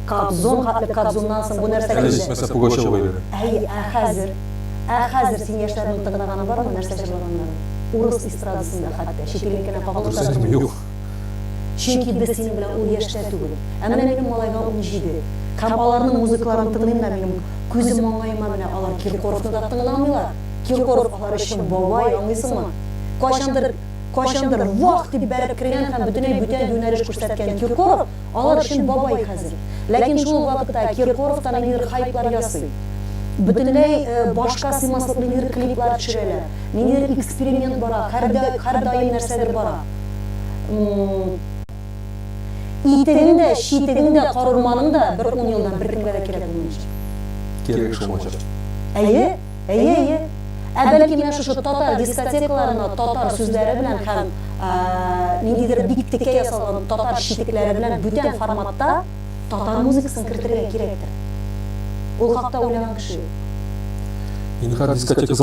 Кобзон хатлы Кобзоннан соң бу нәрсәгә Әле mesela Пугачева ile. Хәзер син яшьләрнең тыңлаганы бармы нәрсә җырлаганнар? Урыс эстрадасында хәтта шикелленкенә кагылып Yok. Чөнки без синең белән ул яшьтә түгел. Ә менә минем малайга 17. Һәм аларның музыкаларын тыңлыйм да минем күзем аңлайма менә алар Киркоровны да тыңламыйлар. Киркоров алар өчен бабай, аңлыйсыңмы? Кайчандыр вак дип бәреп кергән һәм бүтән юнәлеш күрсәткән Киркоров алар өчен бабай хәзер. Ләкин шул вакытта Киркоровтан ниндидер хайплар ясый. Бөтенләй башка сыймаслык ниндидер клиплар төшерәләр. Ниндидер эксперимент бара, һәр даим нәрсәдер бара. Итегең дә, читегең дә, карурманың да бер 10 елдан бер көнгә дә кирәк булмаячак. Кирәк шулмачак. Әйе. Бәлки менә шушы татар дискотекаларына татар сүзләре белән һәм ниндидер бик теккә ясалган татар читекләре белән бүтән форматта татар музыкасын кертергә кирәктер. Ул хакта уйлаган кеше. Инде дискотека